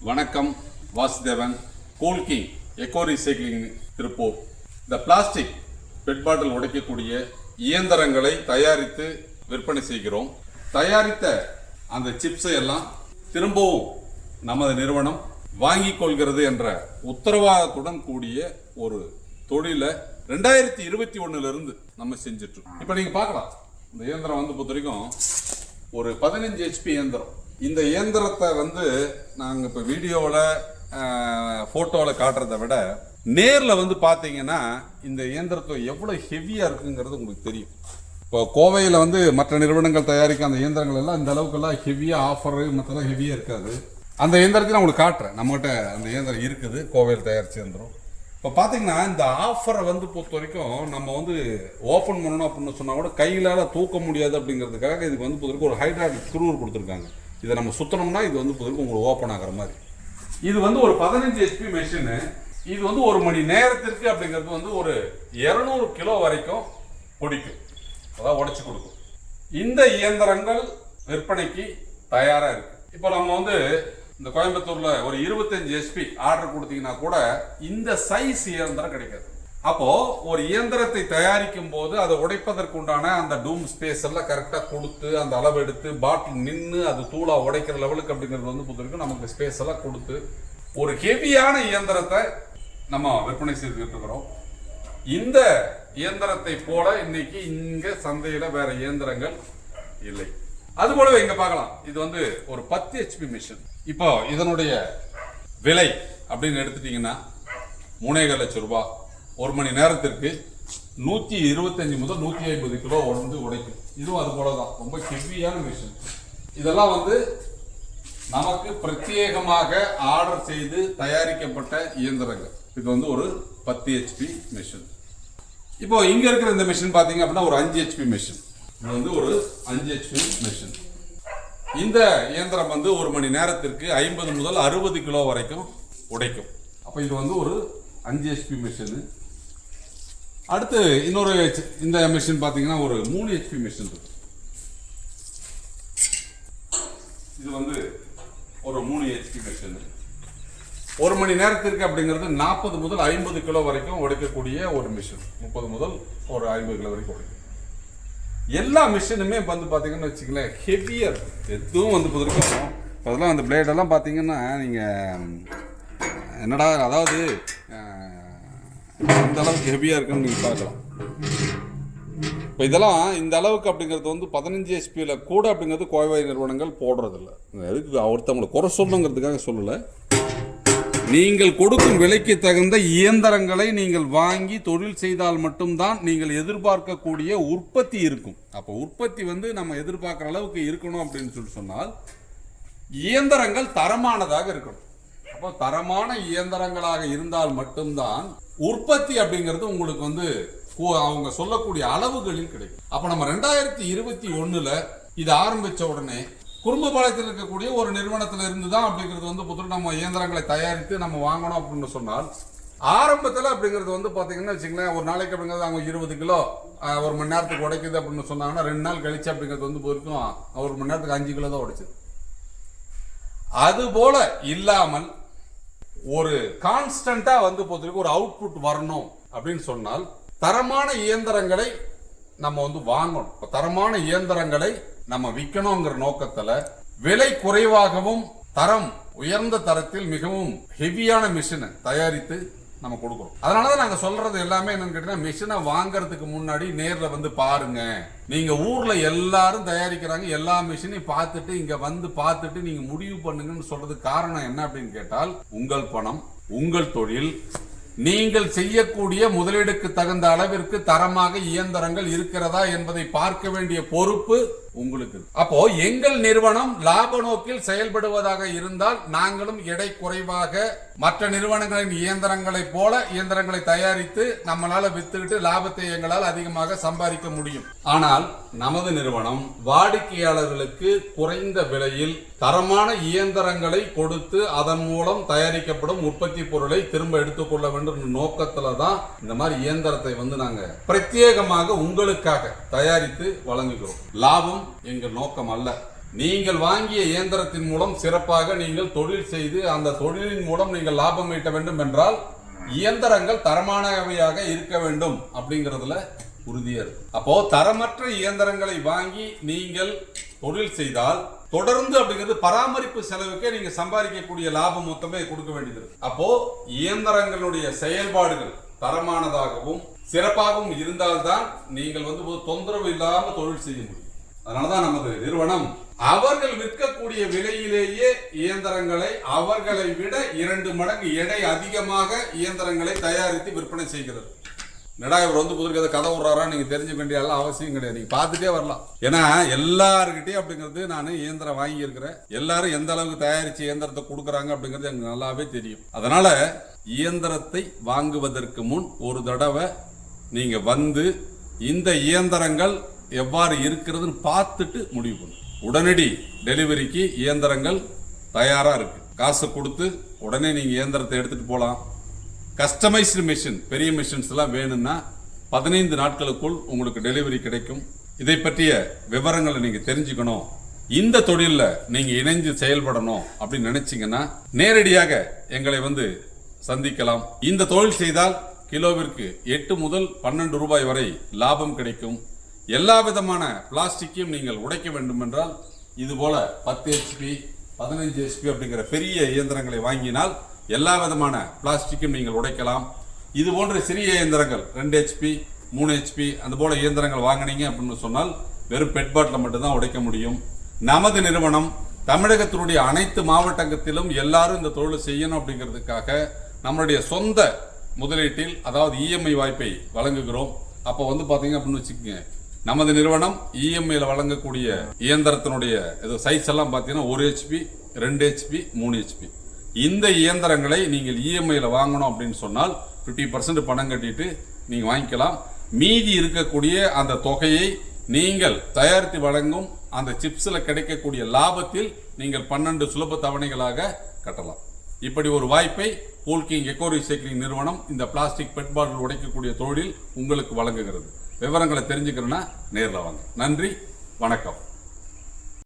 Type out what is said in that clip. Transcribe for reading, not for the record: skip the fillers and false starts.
வணக்கம். Vasudevan, cool king echo recycling Tiruppur. இந்த plastic bed பாட்டில் உடைக்கக்கூடிய இயந்திரங்களை தயாரித்து விற்பனை செய்கிறோம். தயாரித்த அந்த சிப்ஸை எல்லாம் திரும்பவும் நமது நிறுவனம் வாங்கிக் கொள்கிறது என்ற உத்தரவாதத்துடன் கூடிய ஒரு தொழிலை 2021 நம்ம செஞ்சுட்டு இருக்கோம். இப்போ நீங்க பார்க்கலாம், இந்த இயந்திரம் பொறுத்த வரைக்கும் ஒரு 15 HP இயந்திரம். இந்த இயந்திரத்தை நாங்கள் இப்போ வீடியோவில் ஃபோட்டோவில் காட்டுறதை விட நேரில் பார்த்தீங்கன்னா இந்த இயந்திரத்தை எவ்வளோ ஹெவியாக இருக்குங்கிறது உங்களுக்கு தெரியும். இப்போ கோவையில் மற்ற நிறுவனங்கள் தயாரிக்க அந்த இயந்திரங்கள் எல்லாம் இந்த அளவுக்குலாம் ஹெவியாக ஆஃபரு மற்றெல்லாம் ஹெவியாக இருக்காது. அந்த இயந்திரத்தை நான் உங்களுக்கு காட்டுறேன். நம்மகிட்ட அந்த இயந்திரம் இருக்குது, கோவையில் தயாரித்த இயந்திரம். இப்போ பார்த்தீங்கன்னா இந்த ஆஃபரை பொறுத்த வரைக்கும் நம்ம ஓப்பன் பண்ணணும் அப்படின்னு சொன்னால் கூட கையிலால் தூக்க முடியாது. அப்படிங்கிறதுக்காக இதுக்கு பொறுத்த வரைக்கும் ஒரு ஹைட்ராலிக் ஸ்க்ரூ கொடுத்துருக்காங்க. இதை நம்ம சுற்றணும்னா இது பொறுத்த வரைக்கும் உங்களுக்கு ஓப்பன் ஆகிற மாதிரி. இது ஒரு 15 HP மெஷினு. இது ஒரு மணி நேரத்திற்கு அப்படிங்கிறது ஒரு 200 கிலோ வரைக்கும் பிடிக்கும், அதாவது உடைச்சு கொடுக்கும். இந்த இயந்திரங்கள் விற்பனைக்கு தயாராக இருக்கு. இப்போ நம்ம இந்த கோயம்புத்தூர்ல ஒரு 25 HP ஆர்டர் கொடுத்தீங்கன்னா கூட இந்த சைஸ் இயந்திரம் கிடைக்காது. அப்போ ஒரு இயந்திரத்தை தயாரிக்கும் போது அதை உடைப்பதற்கு உண்டான அந்த டூம் ஸ்பேஸ் எல்லாம் கரெக்டாக கொடுத்து அந்த அளவு எடுத்து பாட்டில் நின்று அது தூளா உடைக்கிற லெவலுக்கு அப்படிங்கிறது பொறுத்த வரைக்கும் நமக்கு ஸ்பேஸ் எல்லாம் கொடுத்து ஒரு ஹெவியான இயந்திரத்தை நம்ம விற்பனை செய்துக்கிட்டு இருக்கிறோம். இந்த இயந்திரத்தை போல இன்னைக்கு இங்க சந்தையில வேற இயந்திரங்கள் இல்லை. அது போலவே இங்க பார்க்கலாம், இது ஒரு 10 HP மிஷின். இப்போ இதனுடைய விலை அப்படின்னு எடுத்துட்டீங்கன்னா 3.5 லட்சம் ரூபாய். ஒரு மணி நேரத்திற்கு 125 முதல் 150 கிலோ உடைக்கும். இதுவும் அது போலதான், ரொம்ப ஹெவியான மிஷின். இதெல்லாம் நமக்கு பிரத்யேகமாக ஆர்டர் செய்து தயாரிக்கப்பட்ட இயந்திரங்கள். இது ஒரு 10 HP மிஷின். இப்போ இங்க இருக்கிற இந்த மிஷின் பாத்தீங்க அப்படின்னா ஒரு 5 HP மிஷின். இது ஒரு 5 HP மிஷின். இந்த இயந்திரம் ஒரு மணி நேரத்திற்கு 50 முதல் 60 கிலோ வரைக்கும் உடைக்கும். அப்ப இது ஒரு 5 HP மிஷின். அடுத்து இன்னொரு இந்த மிஷின் பாத்தீங்கன்னா ஒரு 3 HP மிஷின் இருக்கு. இது ஒரு 3 HP மிஷின். ஒரு மணி நேரத்திற்கு அப்படிங்கிறது 40 முதல் 50 கிலோ வரைக்கும் உடைக்கக்கூடிய ஒரு மிஷின். 30 முதல் ஒரு 50 கிலோ வரைக்கும் உடைக்கும். எல்லா மிஷினுமே பாத்தீங்கன்னு வச்சுக்கலேன் ஹெவியர். எதுவும் வரைக்கும் அதெல்லாம் அந்த பிளேடெல்லாம் பார்த்தீங்கன்னா நீங்கள் என்னடா, அதாவது இந்த அளவுக்கு ஹெவியாக இருக்குன்னு நீங்கள் பார்க்கலாம். இப்போ இதெல்லாம் இந்த அளவுக்கு அப்படிங்கிறது 15 HP கூட அப்படிங்கிறது கோவை நிறுவனங்கள் போடுறதில்ல. எதுக்கு ஒருத்தவங்களை குறை சொல்லணுங்கிறதுக்காக சொல்லலை. நீங்கள் கொடுக்கும் விலைக்கு தகுந்த இயந்திரங்களை நீங்கள் வாங்கி தொழில் செய்தால் மட்டும்தான் நீங்கள் எதிர்பார்க்கக்கூடிய உற்பத்தி இருக்கும். அப்போ உற்பத்தி நம்ம எதிர்பார்க்குற அளவுக்கு இருக்கணும் அப்படின்னு சொன்னால் இயந்திரங்கள் தரமானதாக இருக்கணும். அப்போ தரமான இயந்திரங்களாக இருந்தால் மட்டும்தான் உற்பத்தி அப்படிங்கிறது உங்களுக்கு அவங்க சொல்லக்கூடிய அளவுகளில் கிடைக்கும். அப்போ நம்ம 2021 இது ஆரம்பிச்ச உடனே குடும்பபாளையத்தில் இருக்கக்கூடிய ஒரு நிறுவனத்தில் இருந்து தான் அப்படிங்கிறது புதுசாக நம்ம இயந்திரங்களை தயாரித்து நம்ம வாங்கணும் அப்படின்னு சொன்னால் ஆரம்பத்தில் அப்படிங்கிறது பார்த்தீங்கன்னா வச்சுங்களேன், ஒரு நாளைக்கு அப்படிங்கிறது அவங்க 20 கிலோ ஒரு மணி நேரத்துக்கு உடைக்குது அப்படின்னு சொன்னாங்கன்னா 2 நாள் கழிச்சு அப்படிங்கிறது போயிருக்கும் ஒரு மணி நேரத்துக்கு 5 கிலோ தான் உடைச்சது. அது போல இல்லாமல் ஒரு கான்ஸ்டன்டா ஒரு அவுட்புட் வரணும் அப்படின்னு சொன்னால் தரமான இயந்திரங்களை நம்ம வாங்கணும். தரமான இயந்திரங்களை நம்ம விற்கணுங்கிற நோக்கத்துல விலை குறைவாகவும் தரம் உயர்ந்த தரத்தில் மிகவும் ஹெவியான மிஷினை தயாரித்து நம்ம கொடுக்குறோம். அதனாலதான் நாங்க சொல்றது எல்லாமே என்னன்னு கேட்டீங்கன்னா, மிஷினை வாங்கறதுக்கு முன்னாடி நேர்ல பாருங்க. நீங்க ஊர்ல எல்லாரும் தயாரிக்கிறாங்க, எல்லா மிஷினையும் பார்த்துட்டு இங்க பார்த்துட்டு நீங்க முடிவு பண்ணுங்கன்னு சொல்றதுக்கு காரணம் என்ன அப்படின்னு கேட்டால், உங்கள் பணம், உங்கள் தொழில், நீங்கள் செய்யக்கூடிய முதலீடுக்கு தகுந்த அளவிற்கு தரமாக இயந்திரங்கள் இருக்கிறதா என்பதை பார்க்க வேண்டிய பொறுப்பு உங்களுக்கு. அப்போ எங்கள் நிறுவனம் லாப நோக்கில் செயல்படுவதாக இருந்தால் நாங்களும் எடை குறைவாக மற்ற நிறுவனங்களின் இயந்திரங்களை போல இயந்திரங்களை தயாரித்து நம்மளால வித்துக்கிட்டு லாபத்தை எங்களால் அதிகமாக சம்பாதிக்க முடியும். ஆனால் நமது நிறுவனம் வாடிக்கையாளர்களுக்கு குறைந்த விலையில் தரமான இயந்திரங்களை கொடுத்து அதன் மூலம் தயாரிக்கப்படும் உற்பத்தி பொருளை திரும்ப எடுத்துக்கொள்ள வேண்டும் நோக்கத்துல தான் இந்த மாதிரி இயந்திரத்தை நாங்க பிரத்யேகமாக உங்களுக்காக தயாரித்து வழங்குகிறோம். லாபம் எங்கள் நோக்கம் அல்ல. நீங்கள் வாங்கிய இயந்திரத்தின் மூலம் சிறப்பாக நீங்கள் தொழில் செய்து அந்த தொழிலின் மூலம் நீங்கள் லாபம் ஈட்ட வேண்டும் என்றால் இயந்திரங்கள் தரமானவையாக இருக்க வேண்டும் அப்படிங்கிறதுல உறுதியா இருக்கு. அப்போ தரமற்ற இயந்திரங்களை வாங்கி நீங்கள் தொழில் செய்தால் தொடர்ந்து அப்படிங்கிறது பராமரிப்பு செலவுக்கே நீங்க சம்பாதிக்கக்கூடிய லாபம் மொத்தமே கொடுக்க வேண்டியது. அப்போ இயந்திரங்களுடைய செயல்பாடுகள் தரமானதாகவும் சிறப்பாகவும் இருந்தால்தான் நீங்கள் தொந்தரவு இல்லாம தொழில் செய்ய முடியும். அதனாலதான் நமது நிறுவனம் அவர்கள் விற்கக்கூடிய விலையிலேயே இயந்திரங்களை அவர்களை விட 2 மடங்கு எடை அதிகமாக இயந்திரங்களை தயாரித்து விற்பனை செய்கிறது. இவர் புதுக்கதை கதை விடுறாரா நீங்க தெரிஞ்சுக்க வேண்டிய எல்லாம் அவசியம் கிடையாது. நீங்க பார்த்துட்டே வரலாம். ஏன்னா எல்லாருக்கிட்டையும் அப்படிங்கிறது நான் இயந்திரம் வாங்கி இருக்கிறேன். எல்லாரும் எந்த அளவுக்கு தயாரிச்சு இயந்திரத்தை கொடுக்குறாங்க அப்படிங்கிறது எனக்கு நல்லாவே தெரியும். அதனால இயந்திரத்தை வாங்குவதற்கு முன் ஒரு தடவை நீங்க இந்த இயந்திரங்கள் எவ்வாறு இருக்கிறதுன்னு பார்த்துட்டு முடிவு பண்ணும். உடனடி டெலிவரிக்கு இயந்திரங்கள் தயாரா இருக்கு. காசு கொடுத்து உடனே நீங்க இயந்திரத்தை எடுத்துட்டு போலாம். கஸ்டமைஸ்டு மிஷின் பெரிய மிஷின்ஸ் எல்லாம் வேணும்னா 15 நாட்களுக்குள் உங்களுக்கு டெலிவரி கிடைக்கும். இதை பற்றிய விவரங்களை நீங்க தெரிஞ்சுக்கணும், இந்த தொழில நீங்க இணைஞ்சு செயல்படணும் அப்படின்னு நினைச்சீங்கன்னா நேரடியாக எங்களை சந்திக்கலாம். இந்த தொழில் செய்தால் கிலோவிற்கு 8 முதல் 12 ரூபாய் வரை லாபம் கிடைக்கும். எல்லா விதமான பிளாஸ்டிக்கையும் நீங்கள் உடைக்க வேண்டும் என்றால் இது போல 10 HP 15 HP அப்படிங்கிற பெரிய இயந்திரங்களை வாங்கினால் எல்லா விதமான பிளாஸ்டிக்கும் நீங்கள் உடைக்கலாம். இது போன்ற சிறிய இயந்திரங்கள் 2 HP 3 HP அந்த போல இயந்திரங்கள் வாங்கினீங்க அப்படின்னு சொன்னால் வெறும் பெட் பாட்டில் மட்டும்தான் உடைக்க முடியும். நமது நிறுவனம் தமிழகத்தினுடைய அனைத்து மாவட்டத்திலும் எல்லாரும் இந்த தொழில் செய்யணும் அப்படிங்கிறதுக்காக நம்மளுடைய சொந்த முதலீட்டில் அதாவது EMI வாய்ப்பை வழங்குகிறோம். அப்போ பாத்தீங்க அப்படின்னு வச்சுக்கோங்க, நமது நிறுவனம் EMIல வழங்கக்கூடிய இயந்திரத்தினுடைய சைஸ் எல்லாம் பார்த்தீங்கன்னா 1 HP 2 HP 3 HP. இந்த இயந்திரங்களை நீங்கள் EMIல வாங்கணும் அப்படின்னு சொன்னால் 50% பணம் கட்டிட்டு நீங்க வாங்கிக்கலாம். மீதி இருக்கக்கூடிய அந்த தொகையை நீங்கள் தயாரித்து வழங்கும் அந்த சிப்ஸ்ல கிடைக்கக்கூடிய லாபத்தில் நீங்கள் 12 சுலப தவணைகளாக கட்டலாம். இப்படி ஒரு வாய்ப்பை கோல்கிங் எக்கோ ரீசைக்ளிங் நிறுவனம் இந்த பிளாஸ்டிக் பெட் பாட்டில் உடைக்கக்கூடிய தொழில் உங்களுக்கு வழங்குகிறது. விவரங்களை தெரிஞ்சுக்கிறேன்னா நேரில் வாங்க. நன்றி, வணக்கம்.